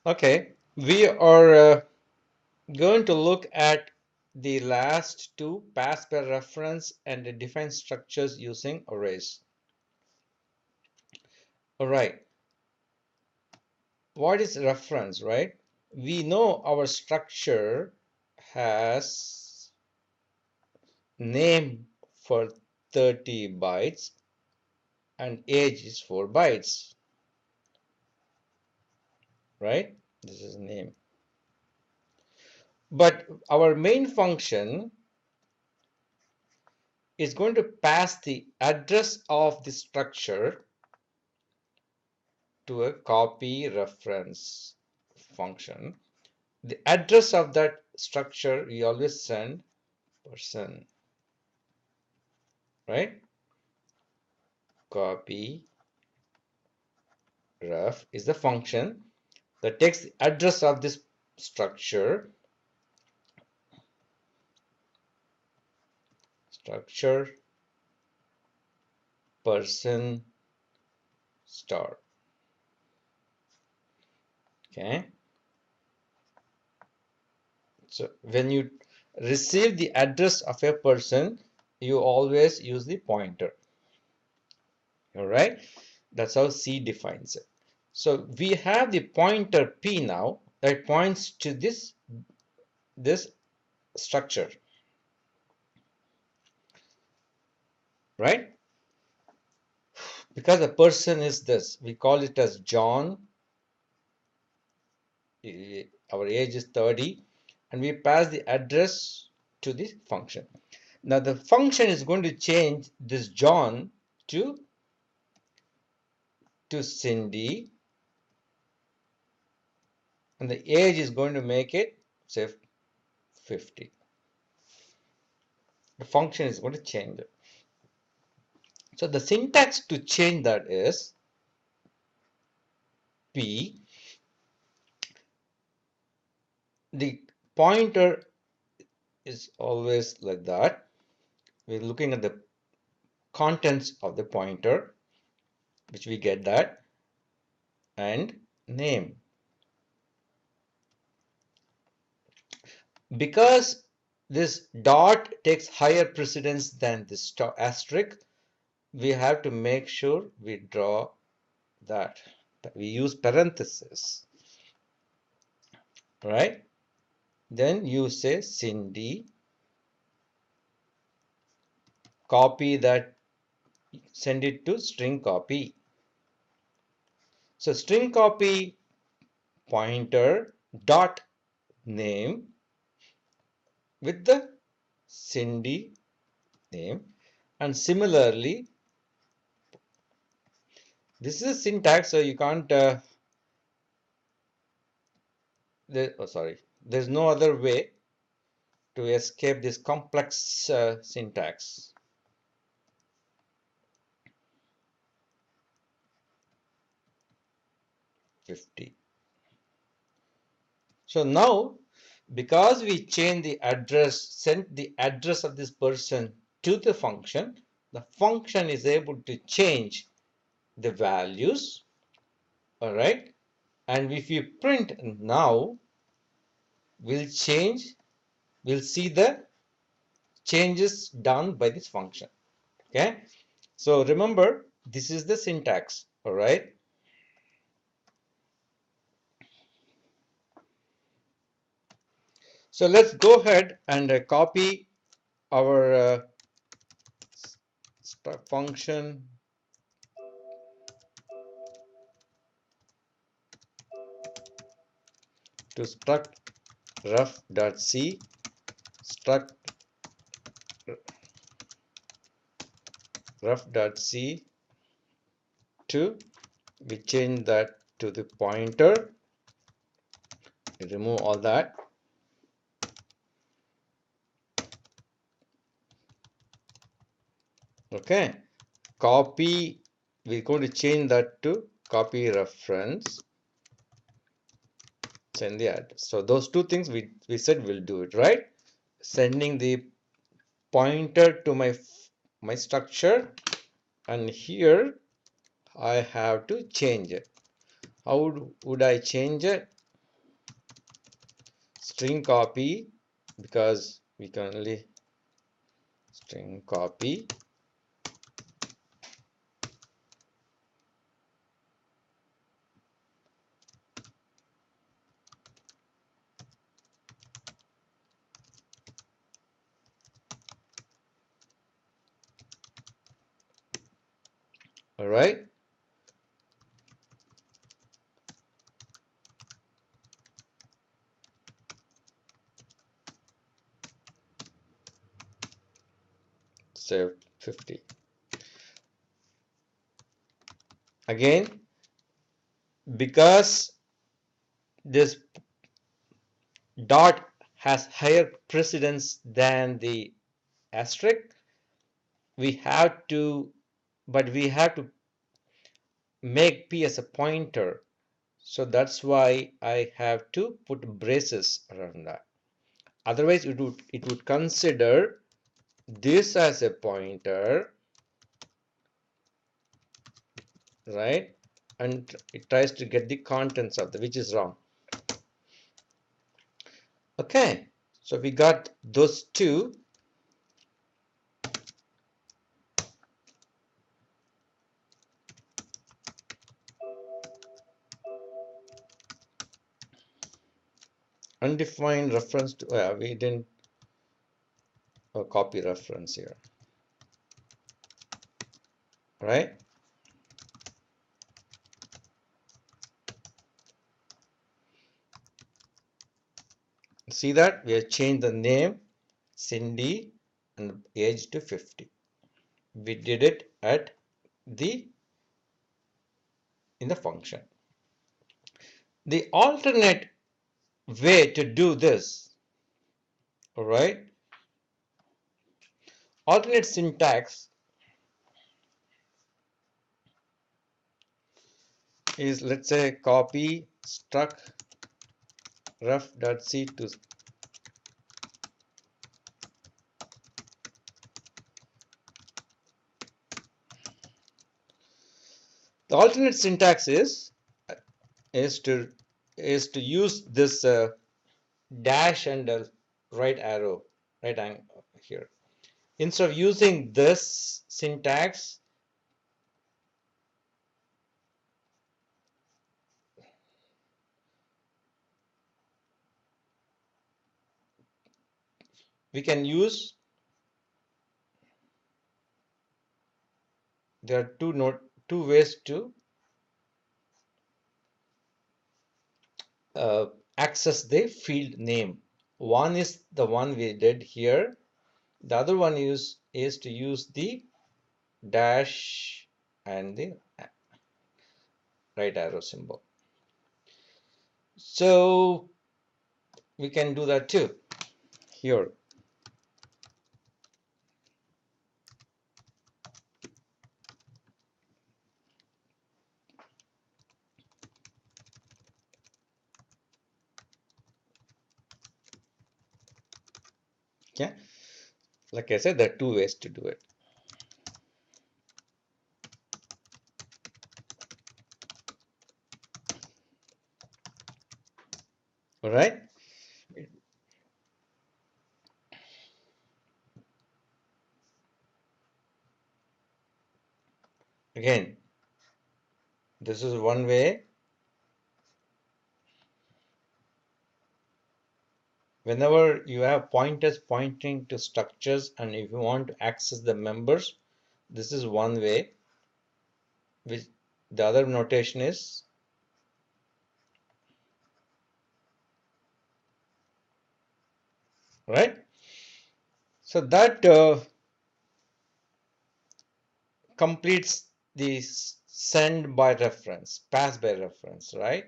Okay, we are going to look at the last two, pass per reference and the define structures using arrays. All right, what is reference, right? We know our structure has name for 30 bytes and age is 4 bytes, right? This is name. But our main function is going to pass the address of the structure to a copy reference function. The address of that structure we always send person, right? Copy ref is the function that takes the address of this structure person star. Okay, so when you receive the address of a person, you always use the pointer. All right, that's how C defines it. So we have the pointer P now that points to this structure, right? Because the person is this, we call it as John. Our age is 30, and we pass the address to the function. Now the function is going to change this John to Cindy, and the age is going to make it say 50. The function is going to change it. So the syntax to change that is P, the pointer is always like that. We're looking at the contents of the pointer, which we get that, and name. Because this dot takes higher precedence than this asterisk, we have to make sure we draw that. We use parenthesis, right? Then you say Cindy, copy that, send it to string copy. So string copy pointer dot name with the Cindy name, and similarly this is a syntax, so you can't there's no other way to escape this complex syntax. So now, because we change the address, sent the address of this person to the function is able to change the values. All right, and if you print now, we'll see the changes done by this function. Okay, so remember, this is the syntax. All right, so let's go ahead and copy our function to struct ref.c struct ref.c to, we change that to the pointer, we remove all that, okay. Copy, we're going to change that to copy reference, send the address. So those two things we said we'll do it, right? Sending the pointer to my structure, and here I have to change it. How would I change it? string copy, because we can only string copy. All right. Save 50. Again, because this dot has higher precedence than the asterisk, we have to, but we have to make p as a pointer. So that's why I have to put braces around that. Otherwise, it would consider this as a pointer, right? And it tries to get the contents of the, which is wrong. Okay, so we got those two. Undefined reference to, we didn't copy reference here, right? See that we have changed the name Cindy and age to 50. We did it at the in the function. The alternate way to do this, all right? Alternate syntax is, let's say, copy struct ref.c to the alternate syntax is to use this dash and right arrow, right angle here. Instead of using this syntax, we can use, there are two ways to access the field name. One is the one we did here. The other one is to use the dash and the right arrow symbol. So we can do that too here. Okay, like I said, there are two ways to do it. All right. Again, this is one way. Whenever you have pointers pointing to structures and if you want to access the members, this is one way. Which the other notation is right. So that completes the send by reference, pass by reference, right?